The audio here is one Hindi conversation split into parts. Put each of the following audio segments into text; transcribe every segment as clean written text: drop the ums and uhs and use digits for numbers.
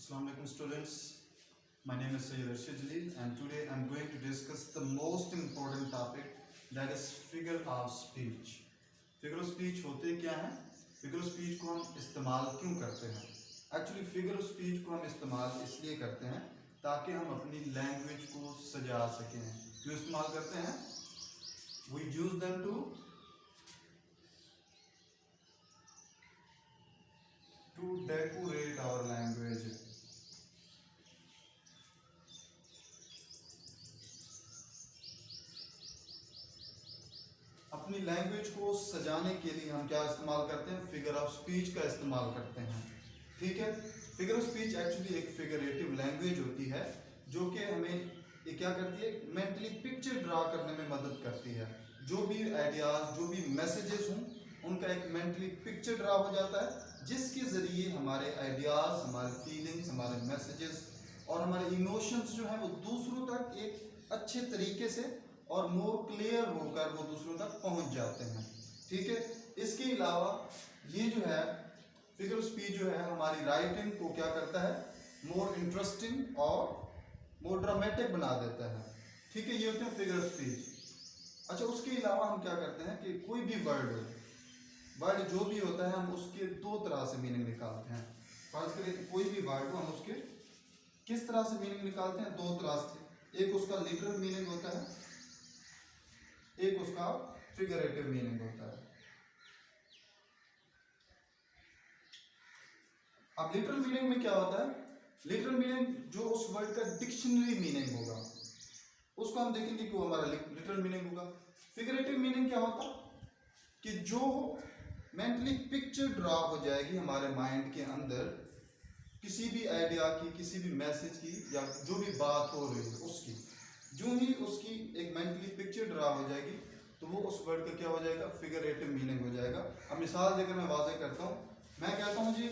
Assalamu alaikum students. My name is Sayyid Arshid Jalil and today I am going to discuss the most important topic, that is figure of speech. Figure of speech होते क्या हैं? Figure of speech को हम इस्तेमाल क्यों करते हैं? Actually figure of speech को हम इस्तेमाल इसलिए करते हैं ताकि हम अपनी लैंग्वेज को सजा सकें. क्यों इस्तेमाल करते हैं? We use them to decorate our language. अपनी लैंग्वेज को सजाने के लिए हम क्या इस्तेमाल करते हैं? फिगर ऑफ स्पीच का इस्तेमाल करते हैं. ठीक है. फिगर ऑफ स्पीच एक्चुअली एक फिगरेटिव लैंग्वेज होती है जो कि हमें ये क्या करती है, मेंटली पिक्चर ड्रा करने में मदद करती है. जो भी आइडियाज, जो भी मैसेजेस हों, उनका एक मेंटली पिक्चर ड्रा हो जाता है जिसके ज़रिए हमारे आइडियाज़, हमारे फीलिंग्स, हमारे मैसेजेस और हमारे इमोशंस जो हैं वो दूसरों तक एक अच्छे तरीके से और मोर क्लियर होकर वो दूसरों तक पहुंच जाते हैं. ठीक है. इसके अलावा ये जो है फिगर ऑफ स्पीच जो है हमारी राइटिंग को क्या करता है, मोर इंटरेस्टिंग और मोर ड्रामेटिक बना देता है. ठीक है. ये होते हैं फिगर ऑफ स्पीच. अच्छा, उसके अलावा हम क्या करते हैं कि कोई भी वर्ड जो भी होता है हम उसके दो तरह से मीनिंग निकालते हैं. फर्ज करें कोई भी वर्ड हो, हम उसके किस तरह से मीनिंग निकालते हैं? दो तरह से. एक उसका लिटरल मीनिंग होता है, एक उसका फिगरेटिव मीनिंग होता है. अब लिटरल मीनिंग में क्या होता है? लिटरल मीनिंग जो उस वर्ड का डिक्शनरी मीनिंग होगा उसको हम देखेंगे कि वो हमारा लिटरल मीनिंग होगा. फिगरेटिव मीनिंग क्या होता कि जो मेंटली पिक्चर ड्रा हो जाएगी हमारे माइंड के अंदर किसी भी आइडिया की, किसी भी मैसेज की या जो भी बात हो रही है उसकी, जो ही उसकी एक मेंटली पिक्चर ड्रा हो जाएगी तो वो उस वर्ड का क्या हो जाएगा, फिगरेटिव मीनिंग हो जाएगा. अब मिसाल देकर मैं वाज़ेह करता हूँ. मैं कहता हूँ जी,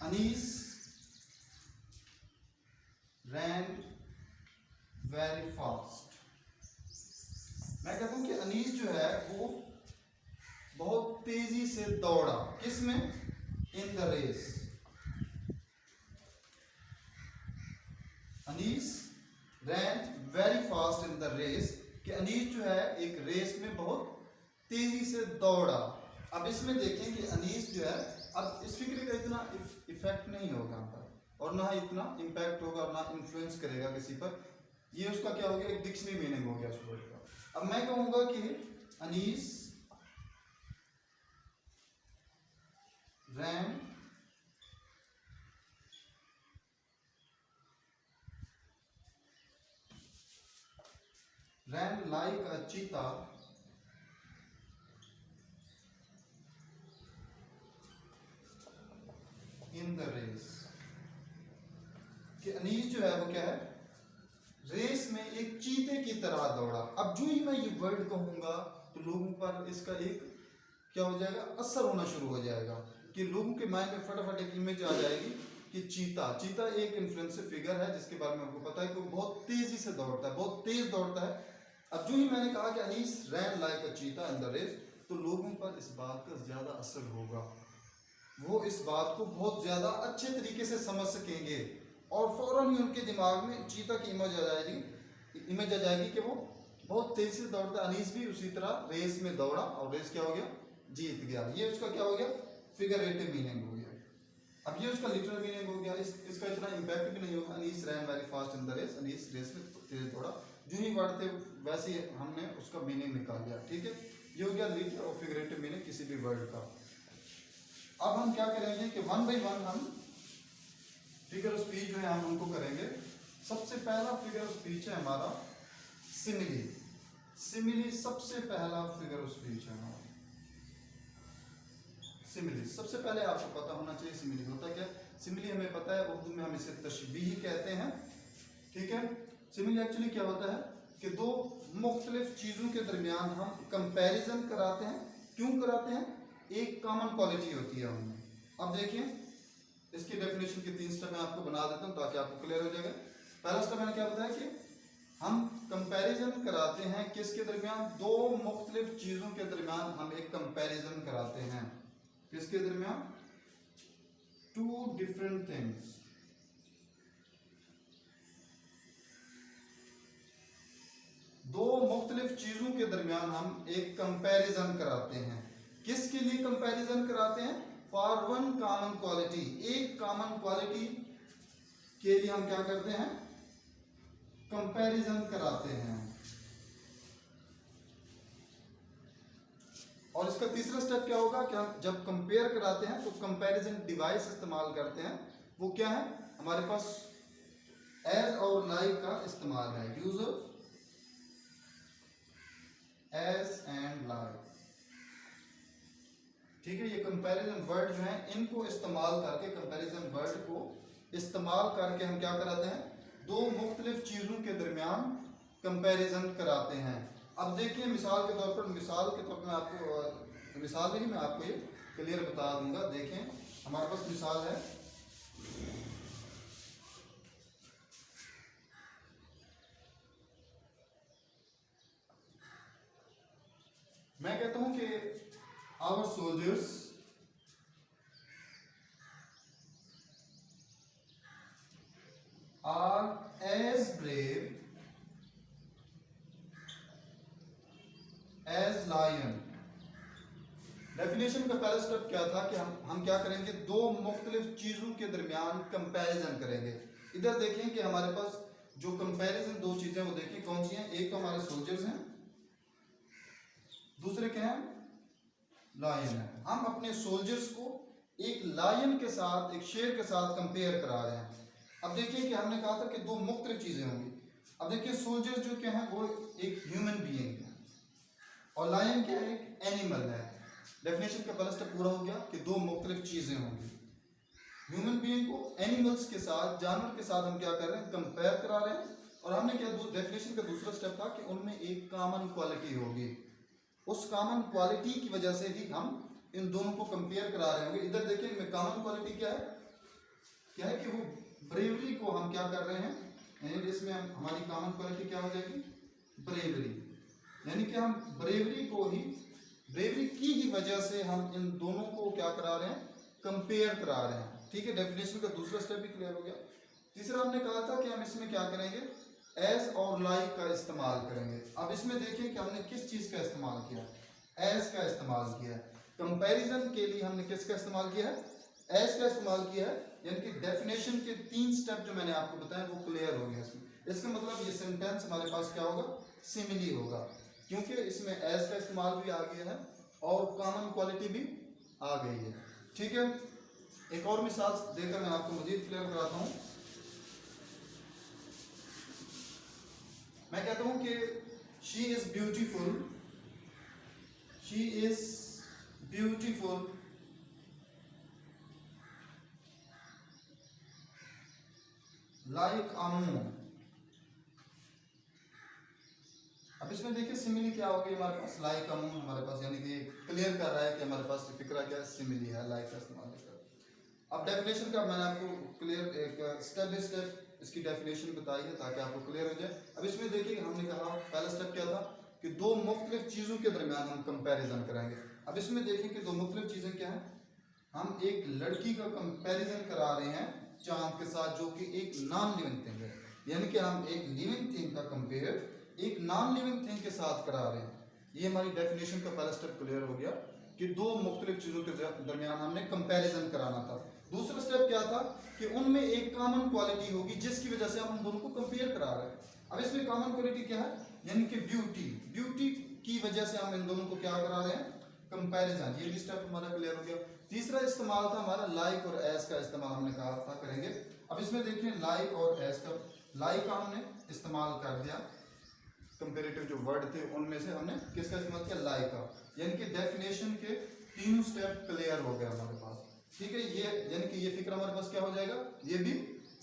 अनीस रैन वेरी फास्ट. मैं कहता हूँ कि अनीस जो है वो बहुत तेजी से दौड़ा. किसमें? In the race. Anees ran very fast in the race, कि अनीस जो है एक रेस में बहुत तेजी से दौड़ा. अब इसमें देखें कि अनीस जो है, अब इस फिक्र का इतना इफेक्ट नहीं होगा हम पर और ना इतना इम्पैक्ट होगा और ना इन्फ्लुएंस करेगा किसी पर. ये उसका क्या हो गया, एक डिक्शनरी मीनिंग हो गया उस वर्ड का. अब मैं कहूँगा कि अनीस रैन like a cheetah in the race. कि अनीस जो है वो क्या है, रेस में एक चीते की तरह दौड़ा. अब जो ही मैं ये वर्ड कहूँगा तो लोगों पर इसका एक क्या हो जाएगा, असर होना शुरू हो जाएगा कि लोगों के माइंड में फटाफट एक इमेज आ जाएगी कि चीता एक इन्फ्लुएंसर फिगर है जिसके बारे में आपको पता है कि वो बहुत तेजी से दौड़ता है, बहुत तेज दौड़ता है. अब जो ही मैंने कहा कि अनीस रैन लाइक अ चीता इन द रेस, तो लोगों पर इस बात का ज़्यादा असर होगा. वो इस बात को बहुत ज़्यादा अच्छे तरीके से समझ सकेंगे और फौरन ही उनके दिमाग में चीता की इमेज आ जाएगी कि वो बहुत तेज़ी से दौड़ता है. अनीस भी उसी तरह रेस में दौड़ा और रेस क्या हो गया, जीत गया. ये उसका क्या हो गया, फिगरेटिव मीनिंग हो गया. अब ये उसका लिटरल मीनिंग हो गया. इसका इतना इम्पैक्ट भी नहीं होगा. Anees ran very fast in the race, Anees race में तेज दौड़ा. जो ही वर्ड थे वैसे ही हमने उसका मीनिंग निकाल लिया. ठीक है. ये हो गया लिटरल और फिगरेटिव मीनिंग किसी भी वर्ड का. अब हम क्या करेंगे कि वन बाई वन हम फिगर ऑफ स्पीच जो है हम उनको करेंगे. सबसे पहला फिगर ऑफ स्पीच है हमारा सिमिली. सिमिली सबसे पहला फिगर ऑफ स्पीच है हमारा. सिमिली सबसे पहले आपको पता होना चाहिए सिमिली होता क्या. सिमिली हमें पता है, उर्दू में हम इसे तशबीह कहते हैं. ठीक है. सिमिली एक्चुअली क्या होता है कि दो मुख्तलिफ चीज़ों के दरमियान हम कंपैरिजन कराते हैं. क्यों कराते हैं? एक कॉमन क्वालिटी होती है उनमें. अब देखिए इसकी डेफिनेशन के 3 स्टेप मैं आपको बना देता हूँ ताकि आपको क्लियर हो जाएगा. पहला स्टेप मैंने क्या बताया कि हम कंपैरिजन कराते हैं किसके दरमियान, दो मुख्तलिफ चीज़ों के दरमियान हम एक कंपैरिजन कराते हैं. किसके दरमियान? Two different things. दो मुख्तलिफ चीजों के दरमियान हम एक कंपैरिजन कराते हैं। किसके लिए कंपैरिजन कराते हैं? फॉर वन कॉमन क्वालिटी, एक कॉमन क्वालिटी के लिए हम क्या करते हैं? कंपैरिजन कराते हैं। और इसका तीसरा स्टेप क्या होगा कि हम जब कंपेयर कराते हैं तो कंपैरिजन डिवाइस इस्तेमाल करते हैं। वो क्या है? हमारे पास एज और लाइक का इस्तेमाल है, use of as and like. ठीक है, ये कंपैरिजन वर्ड जो है इनको इस्तेमाल करके, कंपैरिजन वर्ड को इस्तेमाल करके हम क्या कराते हैं? दो मुख्तलिफ चीजों के दरमियान कंपैरिजन कराते हैं। अब देखिए मिसाल के तौर पर मैं आपको मिसाल नहीं, मैं आपको ये क्लियर बता दूंगा। देखें हमारे पास मिसाल है, मैं कहता हूं कि our soldiers are as brave as lion. Definition का पहला स्टेप क्या था कि हम क्या करेंगे? दो मुख्तलिफ चीजों के दरमियान कंपैरिजन करेंगे। इधर देखें कि हमारे पास जो कंपैरिजन दो चीजें वो देखें कौन सी हैं। एक तो हमारे सोल्जर्स हैं, दूसरे क्या हैं? लायन है। हम अपने सोल्जर्स को एक लायन के साथ, एक शेर के साथ कंपेयर करा रहे हैं। अब देखिए कि हमने कहा था कि दो मुख्तलिफ चीजें होंगी। अब देखिए सोल्जर्स जो क्या है वो एक ह्यूमन बीइंग है और लायन क्या है? एक एनिमल है। डेफिनेशन का पहला स्टेप पूरा हो गया कि दो मुख्तलिफ चीजें होंगी। ह्यूमन बीइंग को एनिमल्स के साथ, जानवर के साथ हम क्या कर रहे हैं? कंपेयर करा रहे हैं। और हमने क्या, डेफिनेशन का दूसरा स्टेप था कि उनमें एक कॉमन क्वालिटी होगी। उस कॉमन क्वालिटी की वजह से ही हम इन दोनों को कंपेयर करा रहे होंगे। इधर देखिए इनमें कॉमन क्वालिटी क्या है? क्या है कि वो ब्रेवरी को हम क्या कर रहे हैं? यानी इसमें हमारी कॉमन क्वालिटी क्या हो जाएगी? ब्रेवरी। यानी कि हम ब्रेवरी की ही वजह से हम इन दोनों को क्या करा रहे हैं? कंपेयर करा रहे हैं। ठीक है, डेफिनेशन का दूसरा स्टेप भी क्लियर हो गया। तीसरा हमने कहा था कि हम इसमें क्या करेंगे? एज और लाइक का इस्तेमाल करेंगे। अब इसमें देखिए कि हमने किस चीज का इस्तेमाल किया? एज का इस्तेमाल किया है। कंपैरिजन के लिए हमने किसका इस्तेमाल किया है? एज का इस्तेमाल किया है। यानी कि डेफिनेशन के 3 स्टेप जो मैंने आपको बताया वो क्लियर हो गया इसमें। इसका मतलब ये सेंटेंस हमारे पास क्या होगा? सिमिली होगा, क्योंकि इसमें एज का इस्तेमाल भी आ गया है और कॉमन क्वालिटी भी आ गई है। ठीक है, एक और मिसाल देकर मैं आपको मजीद क्लियर कराता हूं। मैं कहता हूं कि she is beautiful like a moon. अब इसमें देखिए सिमिली क्या होगी हमारे पास? लाइक अ मून हमारे पास, यानी कि क्लियर कर रहा है कि हमारे पास फिक्रा क्या है? सिमिली है, लाइक का इस्तेमाल कर। अब डेफिनेशन का मैंने आपको क्लियर एक स्टेप बाय स्टेप इसकी डेफिनेशन बताई है ताकि आपको क्लियर हो जाए। अब इसमें देखिए हमने कहा पहला स्टेप क्या था कि दो मुख्तलिफ चीजों के दरमियान हम कंपैरिजन करेंगे। अब इसमें देखिए कि दो मुख्तलिफ चीजें क्या हैं? हम एक लड़की का कंपैरिजन करा रहे हैं चांद के साथ, जो कि एक नॉन लिविंग थिंग है। यानी कि हम एक लिविंग थिंग का कंपेयर एक नॉन लिविंग थिंग के साथ करा रहे हैं। ये हमारी डेफिनेशन का पहला स्टेप क्लियर हो गया कि दो मुख्तलिफ चीजों के दरमियान हमने कंपैरिजन कराना था। दूसरा स्टेप क्या था कि उनमें एक कॉमन क्वालिटी होगी जिसकी वजह से हम उन दोनों को कंपेयर करा रहे हैं। अब इसमें कॉमन क्वालिटी क्या है? यानी कि ब्यूटी की वजह से हम इन दोनों को क्या करा रहे हैं? कंपैरिजन। ये भी स्टेप हमारा क्लियर हो गया। तीसरा इस्तेमाल था हमारा लाइक और एज का इस्तेमाल हमने कहा था करेंगे। अब इसमें देखिए लाइक और एज का, लाइक का हमने इस्तेमाल कर दिया, कंपेरेटिव जो वर्ड थे उनमें से हमने किसका इस्तेमाल किया? लाइक का। यानी कि डेफिनेशन के तीनों स्टेप क्लियर हो गया हमारे पास। ठीक है, ये यानी कि ये फिक्र हमारे पास क्या हो जाएगा? ये भी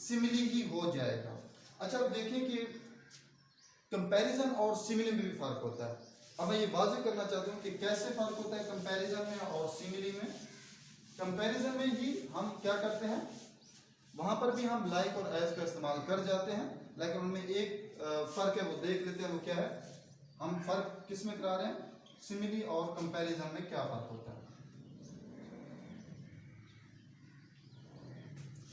सिमिली ही हो जाएगा। अच्छा अब देखिए कि कंपैरिजन और सिमिली में भी फर्क होता है। अब मैं ये वाज़ेह करना चाहता हूँ कि कैसे फर्क होता है कंपैरिजन में और सिमिली में। कंपैरिजन में ही हम क्या करते हैं? वहां पर भी हम लाइक और एज का इस्तेमाल कर जाते हैं, लेकिन उनमें एक फर्क है, वो देख लेते हैं। वो क्या है? हम फर्क किस में करा रहे हैं? सिमिली और कंपैरिजन में क्या फर्क होता है?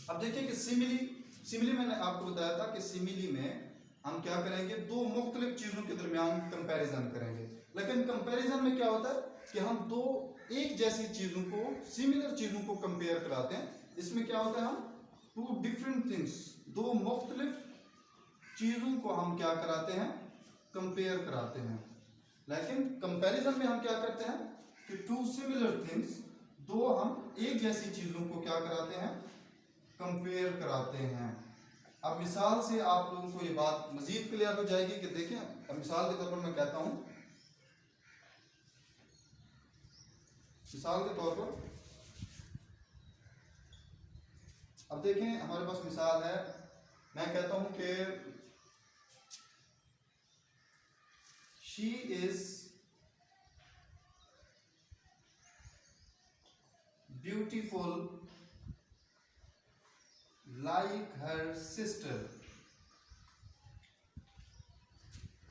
अब देखिए कि सिमिली मैंने आपको बताया था कि सिमिली में हम क्या करेंगे, दो मुख्तलिफ चीजों के दरमियान कंपैरिजन करेंगे। लेकिन कंपैरिजन में क्या होता है कि हम दो एक जैसी चीजों को, सिमिलर चीजों को कंपेयर कराते हैं। इसमें क्या होता है, हम टू डिफरेंट थिंग्स, दो मुख्तलिफ चीजों को हम क्या कराते हैं, कंपेयर कराते हैं। लेकिन कंपैरिजन में हम क्या करते हैं कि टू सिमिलर थिंग्स, दो हम एक जैसी चीजों को क्या कराते हैं, कंपेयर कराते हैं। अब मिसाल से आप लोगों को ये बात मजीद क्लियर हो जाएगी कि देखें, मिसाल के तौर पर मैं कहता हूं, मिसाल के तौर पर अब देखें हमारे पास मिसाल है, मैं कहता हूं कि she is beautiful like her sister,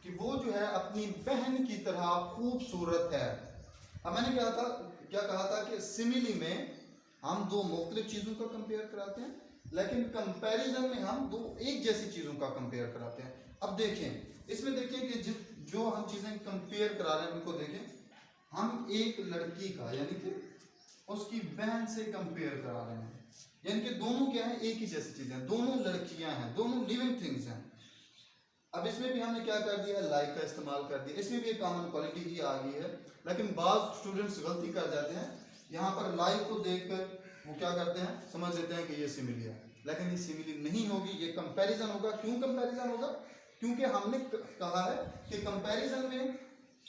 कि वो जो है अपनी बहन की तरह खूबसूरत है। अब मैंने क्या कहा था कि सिमिली में हम दो मुख्तलिफ चीजों का कंपेयर कराते हैं, लेकिन कंपैरिजन में हम दो एक जैसी चीजों का कंपेयर कराते हैं। अब देखें, इसमें देखें कि जो हम चीजें कंपेयर करा रहे हैं उनको देखें, हम एक लड़की का यानी कि उसकी बहन से कंपेयर करा रहे हैं, यानी कि दोनों क्या है, एक ही जैसी चीजें, दोनों लड़कियां हैं, दोनों लिविंग थिंग्स हैं। अब इसमें भी हमने क्या कर दिया, लाइक का इस्तेमाल कर दिया, इसमें भी एक कॉमन क्वालिटी ही आ गई है। लेकिन बाज स्टूडेंट्स गलती कर जाते हैं, यहाँ पर लाइक को देखकर वो क्या करते हैं, समझ लेते हैं कि ये सिमिली है, लेकिन ये सिमिली नहीं होगी, ये कंपैरिजन होगा। क्यों कंपैरिजन होगा, क्योंकि हमने कहा है कि कंपैरिजन में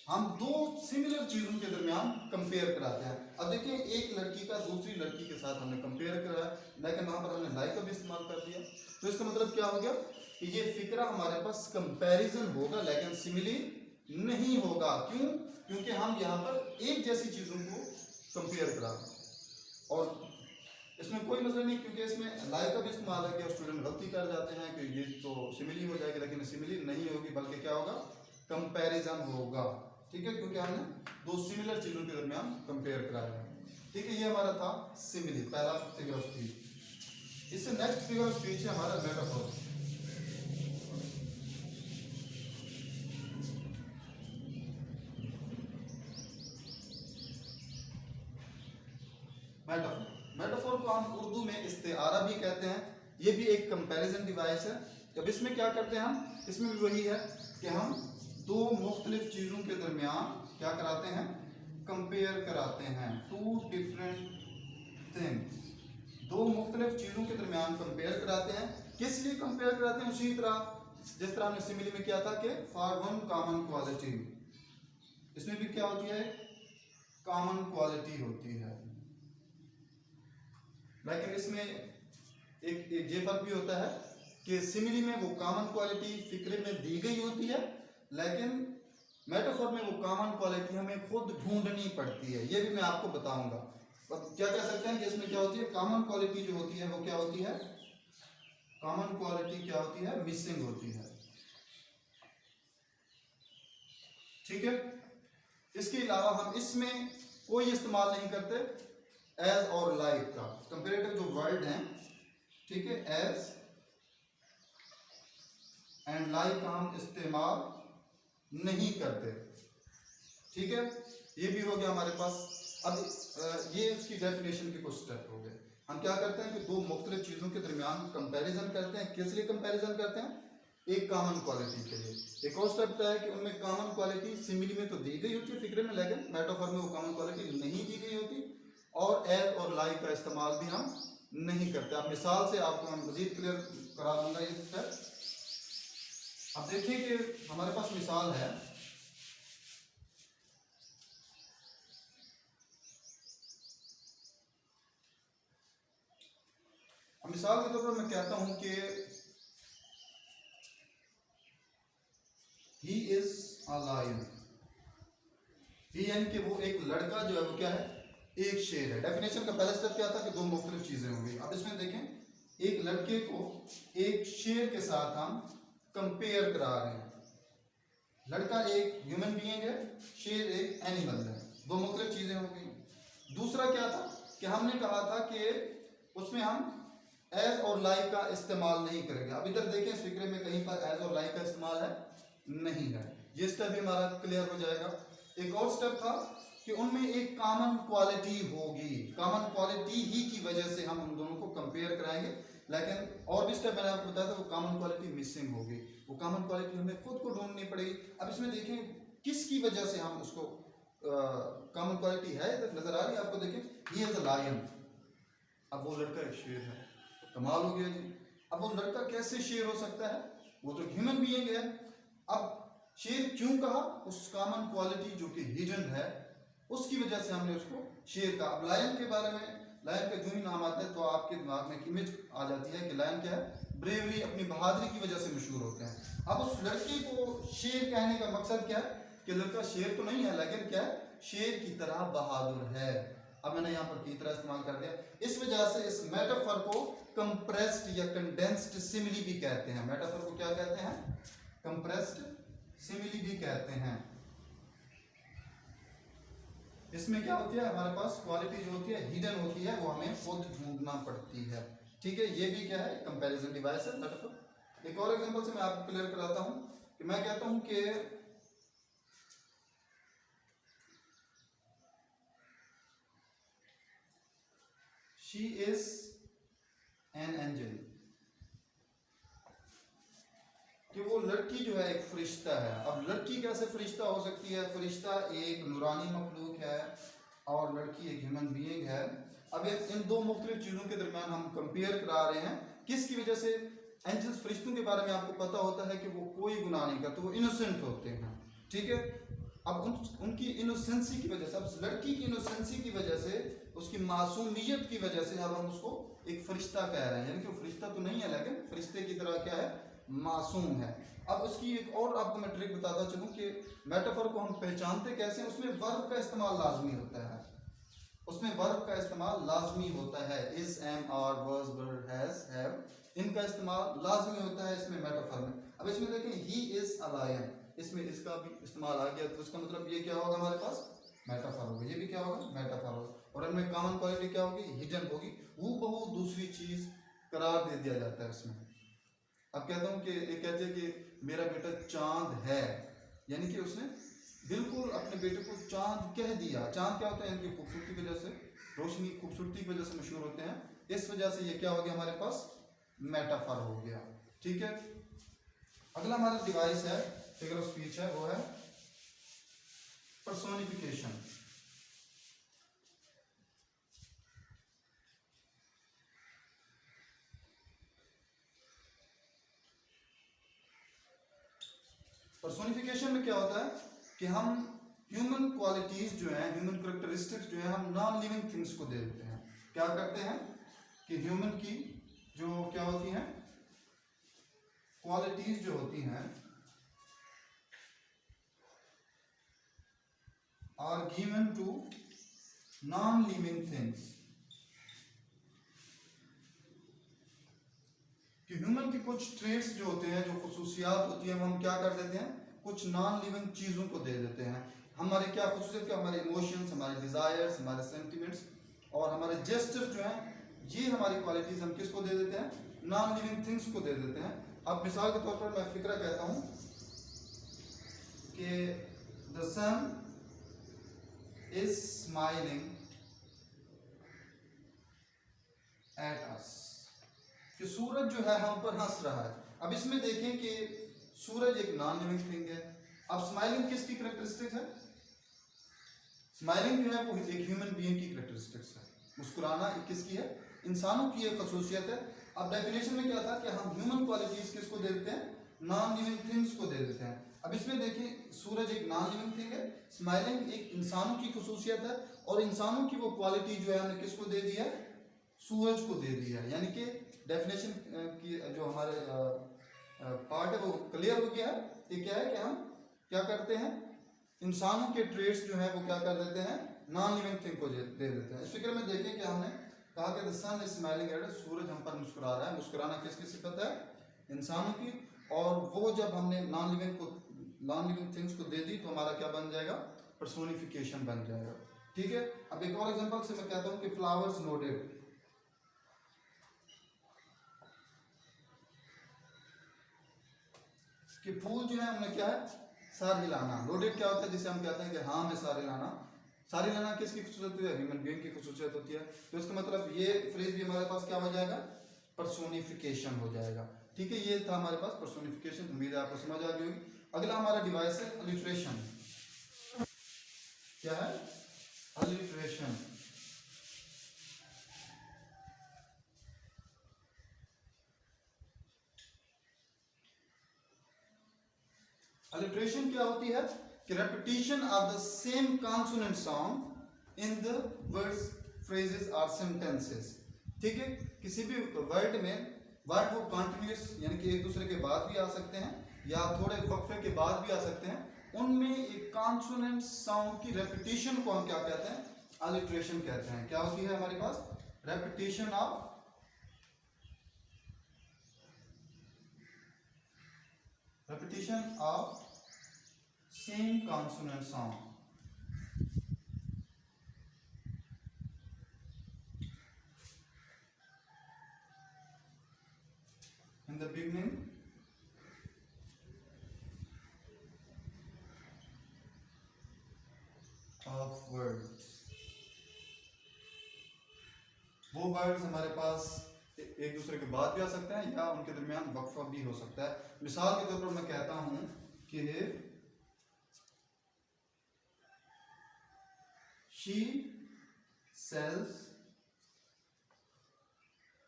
हम दो सिमिलर चीजों के दरमियान कंपेयर कराते हैं। अब देखिए, एक लड़की का दूसरी लड़की के साथ हमने कंपेयर कराया, लेकिन वहां पर हमने लाइक का भी इस्तेमाल कर दिया। तो इसका मतलब क्या हो गया कि ये फिक्रा हमारे पास कंपैरिजन होगा, लेकिन सिमिली नहीं होगा। क्यों, क्योंकि हम यहाँ पर एक जैसी चीजों को कंपेयर करा रहे हैं। और इसमें कोई मसला नहीं, क्योंकि इसमें लाइक का भी इस्तेमाल है कि स्टूडेंट गलती कर जाते हैं कि ये तो सिमिली हो जाएगी, लेकिन सिमिली नहीं होगी, बल्कि क्या होगा, कंपैरिजन होगा। ठीक है, क्योंकि हमने दो सिमिलर चीजों के दरमियान कंपेयर कराया है। ठीक है, ये हमारा था सिमिली, पहला फिगर ऑफ स्पीच। इससे नेक्स्ट फिगर ऑफ स्पीच है हमारा मेटाफोर। मेटाफोर को हम उर्दू में इस्तेआरा भी कहते हैं। ये भी एक कंपैरिजन डिवाइस है। अब इसमें क्या करते हैं हम, इसमें भी वही है कि हम दो मुख्तलिफ चीजों के दरमियान क्या कराते हैं, कंपेयर कराते हैं। टू डिफरेंट थिंग्स, दो मुख्तलिफ चीजों के दरमियान कंपेयर कराते हैं। किस लिए कंपेयर कराते हैं, उसी तरह जिस तरह हमने सिमिली में किया था कि फॉर वन कॉमन क्वालिटी, इसमें भी क्या होती है, कॉमन क्वालिटी होती है। लेकिन इसमें एक ये फर्क भी होता है कि सिमिली में वो कॉमन क्वालिटी फिक्रे में दी गई होती है, लेकिन मेटाफोर में वो कॉमन क्वालिटी हमें खुद ढूंढनी पड़ती है। ये भी मैं आपको बताऊंगा। अब क्या कह सकते हैं कि इसमें क्या होती है, कॉमन क्वालिटी जो होती है वो क्या होती है, कॉमन क्वालिटी क्या होती है, मिसिंग होती है। ठीक है, इसके अलावा हम इसमें कोई इस्तेमाल नहीं करते एज और लाइक का। कंपेरेटिव जो वर्ड हैं, ठीक है, एज एंड लाइक का हम इस्तेमाल नहीं करते। ठीक है, ये भी हो गया हमारे पास। अब ये इसकी डेफिनेशन के कुछ स्टेप हो गए। हम क्या करते हैं कि दो मुख्तलिफ चीजों के दरमियान कंपैरिजन करते हैं। किस लिए कंपैरिजन करते हैं, एक कॉमन क्वालिटी के लिए। एक और स्टेप है कि उनमें कॉमन क्वालिटी सिमिली में तो दी गई होती है फिक्रे में, लेकिन मेटाफोर में वो कॉमन क्वालिटी नहीं दी गई होती, और एज और लाइक का इस्तेमाल भी हम नहीं करते। अब मिसाल से आपको मैं मजीद क्लियर करा दूंगा ये स्टेप। अब देखिए कि हमारे पास मिसाल है, मिसाल के तौर पर मैं कहता हूं कि ही इज अ लायन। ही यानी कि वो एक लड़का जो है वो क्या है, एक शेर है। डेफिनेशन का पहला स्टेप क्या था कि दो मुख्तलिफ चीजें होंगी। अब इसमें देखें, एक लड़के को एक शेर के साथ हम कंपेयर करा रहे हैं। लड़का एक ह्यूमन बीइंग है, शेर एक एनिमल है, दो मुख्तलिफ चीजें हो गई। दूसरा क्या था कि हमने कहा था कि उसमें हम एज और लाइक का इस्तेमाल नहीं करेंगे। अब इधर देखें इस फिक्रे में कहीं पर एज और लाइक का इस्तेमाल है नहीं है। ये स्टेप भी हमारा क्लियर हो जाएगा। एक और स्टेप था कि उनमें एक कॉमन क्वालिटी होगी, कॉमन क्वालिटी ही की वजह से हम उन दोनों को कंपेयर कराएंगे। लेकिन और भी स्टेप मैंने आपको बताया था वो कॉमन क्वालिटी मिसिंग होगी, वो कॉमन क्वालिटी हमें खुद को ढूंढनी पड़ेगी। अब इसमें देखें किसकी वजह से हम उसको कॉमन क्वालिटी है, नजर आ रही है आपको, देखें ही इज अ लायन। अब वो लड़का एक शेर है, कमाल हो गया जी। अब वो लड़का कैसे शेर हो सकता है, वो तो ह्यूमन बीइंग है। अब शेर क्यों कहा, उस कॉमन क्वालिटी जो कि हिडन है उसकी वजह से हमने उसको शेर कहा। अब लायन के बारे में, लायन का जो ही नाम आता है तो आपके दिमाग में एक इमेज आ जाती है कि लायन क्या है, ब्रेवरी, अपनी बहादुरी की वजह से मशहूर होते हैं। अब उस लड़के को शेर कहने का मकसद क्या है कि लड़का शेर तो नहीं है लेकिन क्या है, शेर की तरह बहादुर है। अब मैंने यहाँ पर की तरह इस्तेमाल कर दिया, इस वजह से इस मेटाफर को कंप्रेस्ड या कंडेंस्ड सिमिली भी कहते हैं। मेटाफर को क्या कहते हैं, कंप्रेस्ड सिमिली भी कहते हैं। इसमें क्या होती है, हमारे पास क्वालिटी जो होती है हिडन होती है, वो हमें खुद ढूंढना पड़ती है। ठीक है, ये भी क्या है, कंपैरिजन डिवाइस है मेटाफर। एक और एग्जांपल से मैं आपको क्लियर कराता हूं कि मैं कहता हूं कि शी इज एन एंजल, कि वो लड़की जो है एक फरिश्ता है। अब लड़की कैसे फरिश्ता हो सकती है, फरिश्ता एक नूरानी मखलूक है और लड़की एक ह्यूमन बीइंग है। अब इन दो मुख्तलिफ चीज़ों के दरमियान हम कंपेयर करा रहे हैं, किसकी वजह से। एंजल्स फरिश्तों के बारे में आपको पता होता है कि वो कोई गुनाह नहीं करते, वो इनोसेंट होते हैं। ठीक है, अब उनकी इनोसेंसी की वजह से, अब लड़की की इनोसेंसी की वजह से, उसकी मासूमियत की वजह से अब हम उसको एक फरिश्ता कह रहे हैं। यानी कि वो फरिश्ता तो नहीं है लेकिन फरिश्ते की तरह क्या है, मासूम है। अब उसकी एक और आपको मैं ट्रिक बताता चलूं कि मेटाफर को हम पहचानते कैसे हैं, उसमें वर्ब का इस्तेमाल लाजमी होता है, उसमें वर्ब का इस्तेमाल लाजमी होता है। Is, am, are, was, were, has, have, इनका इस्तेमाल लाजमी होता है इसमें मेटाफर में। अब इसमें देखें ही इज अ लायन, इसमें इसका भी इस्तेमाल आ गया, तो इसका मतलब ये क्या होगा, हमारे पास मेटाफर होगा। ये भी क्या होगा, मेटाफर होगा। और इनमें कॉमन क्वालिटी क्या होगी, हिडन होगी, वो बहु दूसरी चीज करार दे दिया जाता है इसमें। अब कहता हूँ कि एक कहते हैं कि मेरा बेटा चांद है, यानी कि उसने बिल्कुल अपने बेटे को चांद कह दिया। चांद क्या होता है, इनकी खूबसूरती की वजह से, रोशनी खूबसूरती की वजह से मशहूर होते हैं। इस वजह से ये क्या हो गया, हमारे पास मेटाफर हो गया। ठीक है, अगला हमारा डिवाइस है, फिगर ऑफ स्पीच है, वो है पर्सोनिफिकेशन। पर्सोनिफिकेशन में क्या होता है कि हम ह्यूमन क्वालिटीज जो है, ह्यूमन कैरेक्टरिस्टिक्स जो है, हम नॉन लिविंग थिंग्स को दे देते हैं। क्या करते हैं कि ह्यूमन की जो क्या होती हैं क्वालिटीज जो होती हैं, are given to non living things, कि ह्यूमन की कुछ ट्रेट्स जो होते हैं, जो खुसूसियात होती हैं, हम क्या कर देते हैं, कुछ नॉन लिविंग चीज़ों को दे देते हैं। हमारे क्या खुसूसियत, क्या हमारे इमोशंस, हमारे डिज़ायर्स, हमारे सेंटिमेंट्स और हमारे जेस्चर्स जो हैं, ये हमारी क्वालिटीज़ हम किसको दे देते हैं, नॉन लिविंग थिंग्स को दे देते हैं। अब मिसाल के तौर पर मैं फिक्रा कहता हूँ कि the sun is smiling at us, कि सूरज जो है हम पर हंस रहा है। अब इसमें देखें कि सूरज एक नॉन लिविंग थिंग है। अब स्माइलिंग किसकी कैरेक्टरिस्टिक है, स्माइलिंग जो है वो एक ह्यूमन बीइंग की कैरेक्टरिस्टिक्स है। मुस्कुराना एक किसकी है, इंसानों की एक खसूसियत है। अब डेफिनेशन में क्या था कि हम ह्यूमन क्वालिटीज किसको दे देते हैं, नॉन लिविंग थिंग्स को दे देते हैं। अब इसमें देखिए सूरज एक नॉन लिविंग थिंग है, स्माइलिंग एक इंसानों की खसूसियत है, और इंसानों की वो क्वालिटी जो है हमने किसको दे दी है, सूरज को दे दिया। यानी कि डेफिनेशन की जो हमारे पार्ट है वो क्लियर हो गया है। ये क्या है कि हम क्या करते हैं, इंसानों के ट्रेड्स जो है वो क्या कर देते हैं, नॉन लिविंग थिंग को दे देते हैं। इस फिक्र में देखें कि हमने कहा कि the sun is smiling at us, सूरज हम पर मुस्कुरा रहा है। मुस्कुराना किसकी सिफत है, इंसानों की। और वो जब हमने नॉन लिविंग थिंग्स को दे दी तो हमारा क्या बन जाएगा, पर्सोनिफिकेशन बन जाएगा। ठीक है, अब एक और एग्जांपल से मैं कहता हूँ कि फ्लावर्स नोडेड, कि फूल जो है हमने क्या है, सारी लाना। लोडेड क्या होता है, जिसे हम कहते हैं कि हाँ मैं सारी लाना। सारी लाना किसकी खूबसूरत होती है, ह्यूमन बीइंग की खूबसूरत होती है। तो इसका मतलब ये फ्रेज भी हमारे पास क्या हो जाएगा, पर्सोनिफिकेशन हो जाएगा। ठीक है, ये था हमारे पास पर्सोनिफिकेशन। उम्मीद है आपको समझ आ गई होगी। अगला हमारा डिवाइस है अलिट्रेशन। क्या है, अलिट्रेशन। अलिट्रेशन क्या होती है कि repetition of the same consonant sound in the words, phrases और सेंटेंसेस। ठीक है, किसी भी वर्ड में वर्ड वो कंटिन्यूअस यानी कि एक दूसरे के बाद भी आ सकते हैं या थोड़े वक्फे के बाद भी आ सकते हैं। उनमें एक कॉन्सोनेंट साउंड की रेपिटेशन को हम क्या कहते हैं, अलिट्रेशन कहते हैं। क्या होती है हमारे पास, repetition of same consonant sound in the beginning of words। वो वर्ड्स हमारे पास एक दूसरे के बाद भी आ सकते हैं या उनके दरमियान वक्फा भी हो सकता है। मिसाल के तौर पर मैं कहता हूं कि she sells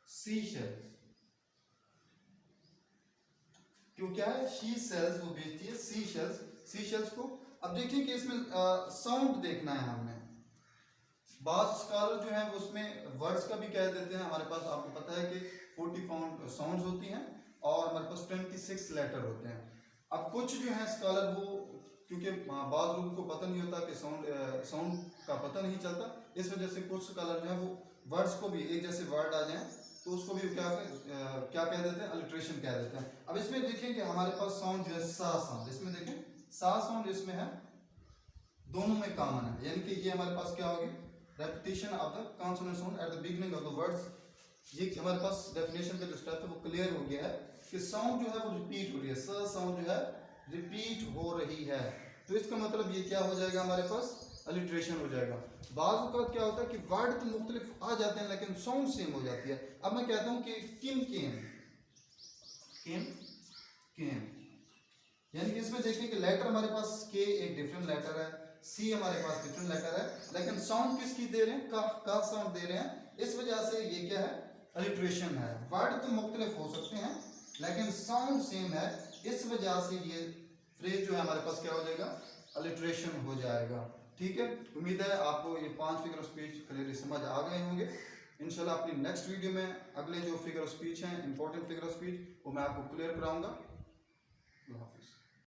seashells। क्यों, क्या है, she sells वो बेचती है, seashells, seashells को। अब देखिए कि इसमें साउंड देखना है हमने। बाज स्कॉलर जो है वो उसमें वर्ड्स का भी कह देते हैं। हमारे पास आपको पता है कि 40 साउंड्स होती हैं और हमारे पास 26 लेटर होते हैं। अब कुछ जो है स्कॉलर वो, क्योंकि बाद लोगों को पता नहीं होता कि साउंड का पता नहीं चलता, इस वजह से कुछ स्कॉलर जो है वो वर्ड्स को भी एक जैसे वर्ड आ जाए तो उसको भी क्या कह देते हैं, अलिट्रेशन कह देते हैं। अब इसमें देखें कि हमारे पास साउंड जो है सा साउंड, इसमें देखें सा साउंड इसमें है, दोनों में कॉमन है। यानी कि ये हमारे पास क्या होगी, repetition of the consonant sound at the beginning of the words. ये हमारे पास डेफिनेशन का जो स्टेप है वो क्लियर हो गया है कि साउंड जो है वो रिपीट हो रही है, स साउंड जो है रिपीट हो रही है। तो इसका मतलब ये क्या हो जाएगा, हमारे पास अलिट्रेशन हो जाएगा। बाज़ औक़ात क्या होता है कि वर्ड तो मुख्तलिफ आ जाते हैं लेकिन साउंड सेम हो जाती है। अब मैं कहता हूँ कि किम केम, केम केम, यानी कि इसमें देखिए कि लेटर हमारे पास के एक डिफरेंट लेटर है, सी हमारे पास डिफरेंट लेटर है, लेकिन साउंड किसकी दे रहे हैं, का साउंड दे रहे हैं। इस वजह से ये क्या है, अलिट्रेशन है। वर्ड तो मुख्तलिफ हो सकते हैं लेकिन साउंड सेम है, इस वजह से ये फ्रेज जो है हमारे पास क्या हो जाएगा, अलिट्रेशन हो जाएगा। ठीक है, उम्मीद है आपको ये 5 फिगर ऑफ स्पीच क्लियरली समझ आ गए होंगे। इंशाल्लाह अपनी नेक्स्ट वीडियो में अगले जो फिगर ऑफ स्पीच हैं, इंपॉर्टेंट फिगर ऑफ स्पीच, वो मैं आपको क्लियर कराऊंगा। अल्लाह हाफिज़।